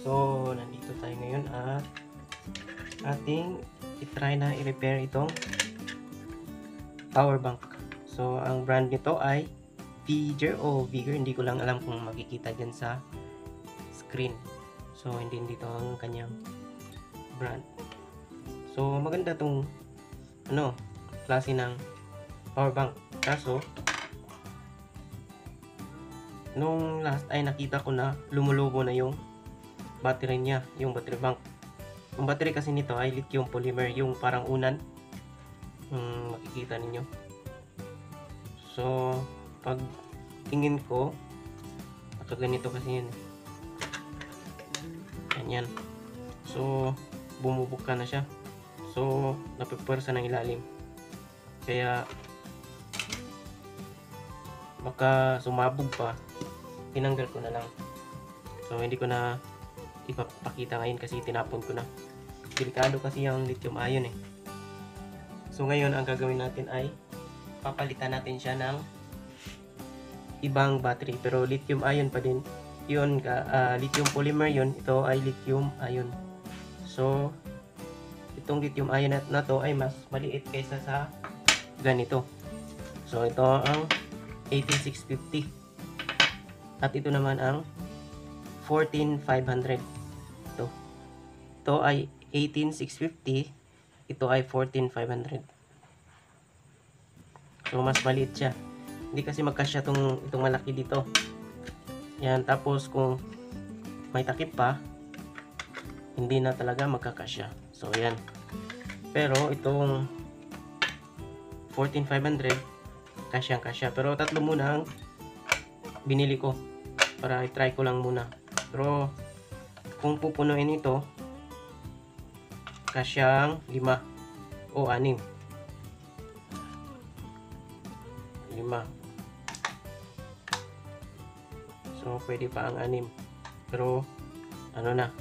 So, nandito tayo ngayon at ating itry na i-repair itong power bank. So, ang brand nito ay Vigor o Vigor. Hindi ko lang alam kung makikita dyan sa screen. So, hindi dito ang kanyang brand. So, maganda tong klase ng power bank. Kaso, nung last ay nakita ko na lumulubo na yung battery niya, yung battery bank. Yung battery kasi nito ay lithium polymer, yung parang unan. Makikita ninyo. So, pag tingin ko, ganito kasi yun. Ganyan. So, bumubuka na siya. So, napipwersa ng ilalim. Kaya, baka sumabog pa. Tinanggal ko na lang. So, hindi ko na ipapakita ngayon kasi tinapon ko na. Delikado kasi yung lithium ion eh. So, ngayon ang gagawin natin ay papalitan natin siya ng ibang battery. Pero lithium ion pa din. Yun, lithium polymer yun. Ito ay lithium ion. So, itong lithium ion na to ay mas maliit kaysa sa ganito. So, ito ang 18650. At ito naman ang 14500. Ito ay 18650. Ito ay 14500. So, mas maliit siya. Hindi kasi magkasya itong malaki dito. Yan. Tapos, kung may takip pa, hindi na talaga magkakasya. So, yan. Pero, itong 14500, kasyang-kasya. Pero, tatlo muna ang binili ko. Para i-try ko lang muna. Pero, kung pupunuin ito, kasyang 5 o 6. 5. So, pwede pa ang 6. Pero, ano na.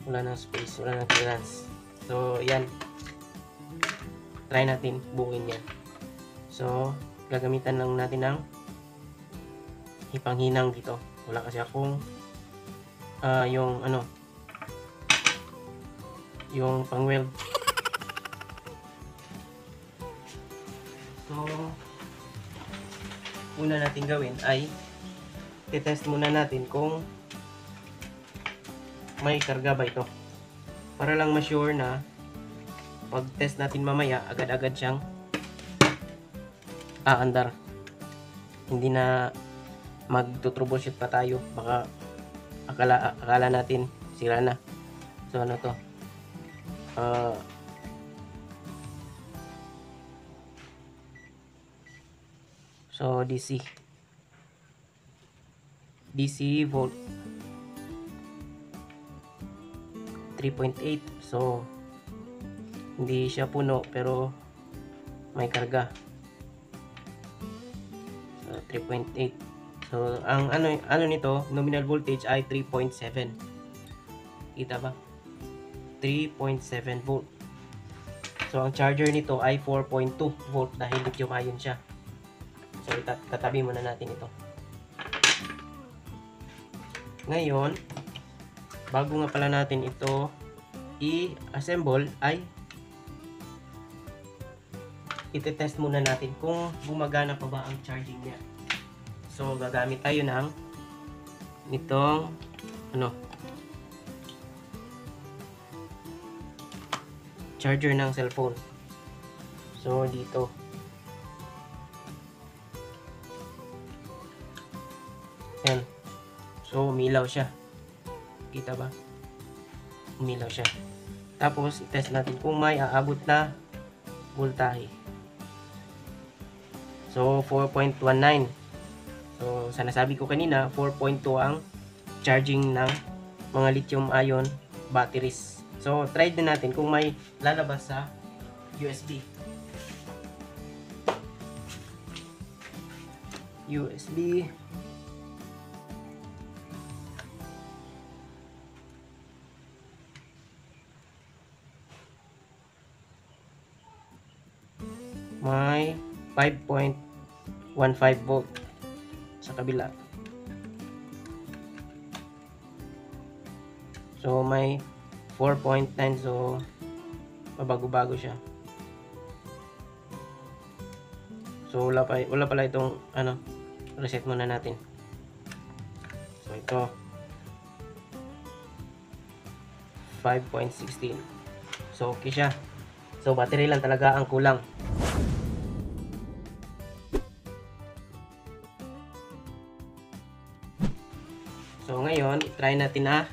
Wala nang space, wala nang clearance. So, yan. Try natin buuin yan. So, gagamitan lang natin ng ipanghinang dito. Wala kasi akong yung pang-weld. So, una natin gawin ay titest muna natin kung may karga ba ito. Para lang ma-sure na pag test natin mamaya, agad-agad siyang aandar. Hindi na mag-troubleshoot pa tayo. Baka akala natin sira na. So, ano to? So, DC volt 3.8. So, hindi siya puno pero may karga. So, 3.8. So, ang ano nito, nominal voltage ay 3.7. Kita ba? 3.7 volt. So, ang charger nito ay 4.2 volt dahil lithium ion siya. So, tatabi muna natin ito. Ngayon, bago nga pala natin ito i-assemble ay iti-test muna natin kung gumagana pa ba ang charging niya. So, gagamit tayo ng nitong charger ng cellphone. So, dito. Yan. So, umilaw siya. Kita ba? Umilaw siya. Tapos, i-test natin kung may aabot na voltahe. So, 4.19. So, sa nasabi ko kanina, 4.2 ang charging ng mga lithium ion batteries. So, try din natin kung may lalabas sa USB. May 5.15 volt sa kabila. So may 4.9, so mabago-bago siya. So wala pala itong reset muna natin. So ito 5.16. So okay siya. So battery lang talaga ang kulang. So ngayon, try natin na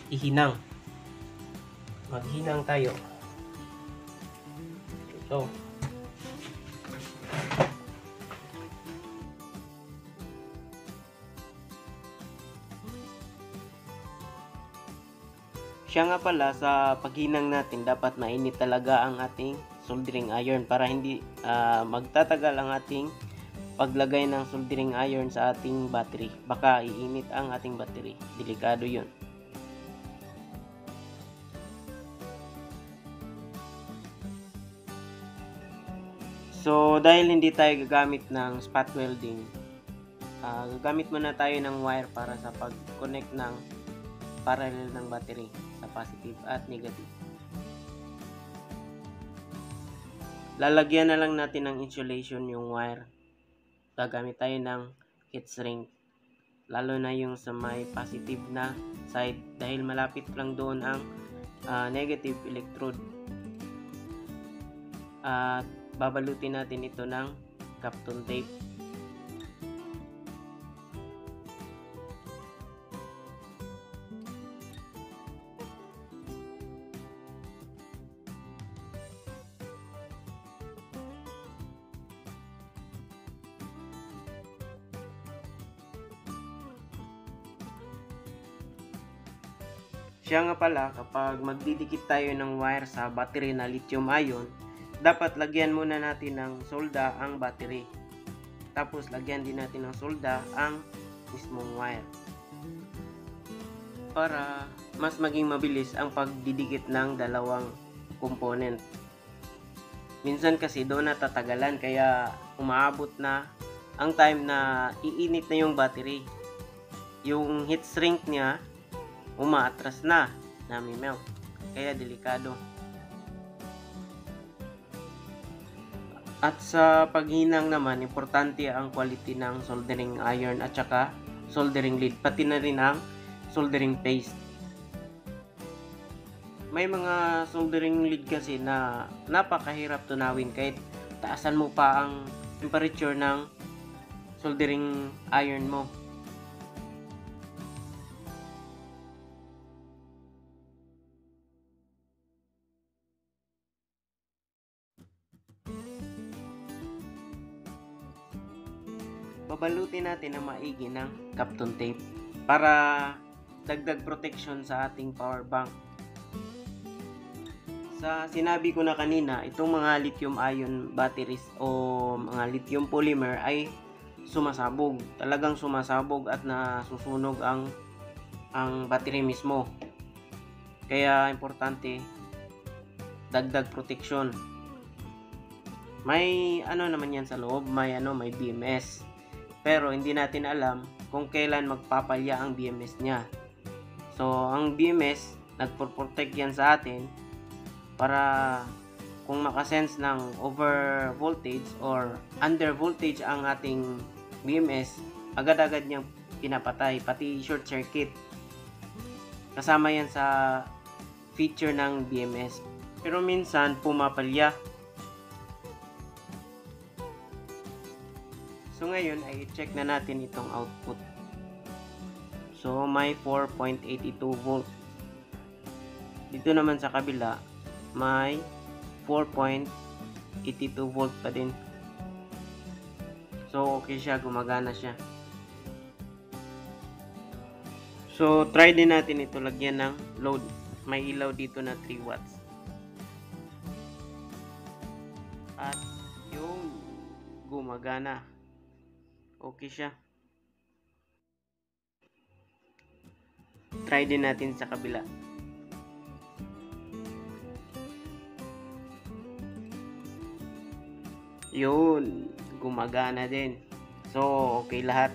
ihinang. Maghinang tayo. Ito. Siya nga pala, sa paghinang natin, dapat mainit talaga ang ating soldering iron para hindi magtatagal ang ating paglagay ng soldering iron sa ating battery. Baka iinit ang ating battery. Delikado yun. So, dahil hindi tayo gagamit ng spot welding, gagamit muna tayo ng wire para sa pag-connect ng parallel ng battery sa positive at negative. Lalagyan na lang natin ng insulation yung wire. Gagamit tayo ng heat shrink, lalo na yung sa may positive na side dahil malapit lang doon ang negative electrode. At babalutin natin ito ng Kapton tape. Siya nga pala, kapag magdidikit tayo ng wire sa battery na lithium ion, dapat lagyan muna natin ng solda ang battery. Tapos lagyan din natin ng solda ang mismong wire. Para mas maging mabilis ang pagdidikit ng dalawang component. Minsan kasi doon natatagalan, kaya umaabot na ang time na iinit na yung battery. Yung heat shrink niya umaatras na, nami-melt. Kaya delikado. At sa paghinang naman, importante ang quality ng soldering iron at saka soldering lead, pati na rin ang soldering paste. May mga soldering lead kasi na napakahirap tunawin kahit taasan mo pa ang temperature ng soldering iron mo. Babalutin natin ng maigi ng Kapton tape para dagdag protection sa ating power bank. Sa sinabi ko na kanina, itong mga lithium ion batteries o mga lithium polymer ay sumasabog. Talagang sumasabog at nasusunog ang battery mismo. Kaya importante dagdag protection. May naman yan sa loob, may BMS. Pero hindi natin alam kung kailan magpapalya ang BMS niya. So, ang BMS, nagpo-protect yan sa atin para kung makasense ng over voltage or under voltage ang ating BMS, agad-agad niyang pinapatay, pati short circuit. Kasama yan sa feature ng BMS. Pero minsan, pumapalya. So ngayon ay i-check na natin itong output. So may 4.82 volt. Dito naman sa kabila may 4.82 volt pa din. So okay siya, gumagana siya. So try din natin ito lagyan ng load. May ilaw dito na 3 watts. At yung gumagana. Okay siya. Try din natin sa kabila. Yun, gumagana din. So, okay lahat.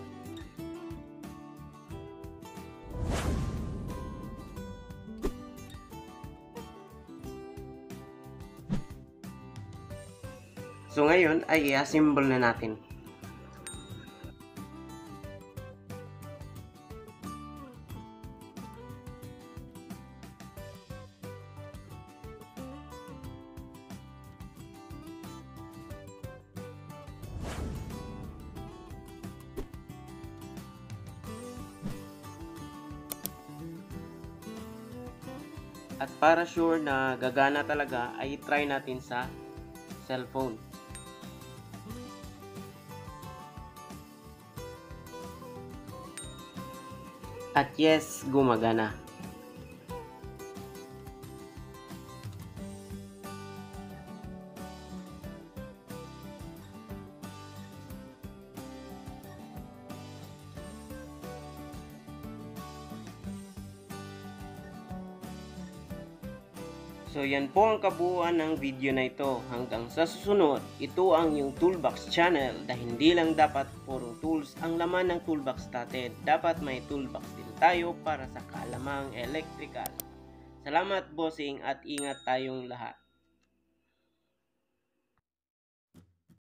So ngayon ay i-assemble na natin. At para sure na gagana talaga ay try natin sa cellphone. At yes, gumagana. So yan po ang kabuuan ng video na ito. Hanggang sa susunod, ito ang yung Toolbox channel dahil hindi lang dapat puro tools ang laman ng toolbox natin. Dapat may toolbox din tayo para sa kalamang electrical. Salamat bossing at ingat tayong lahat.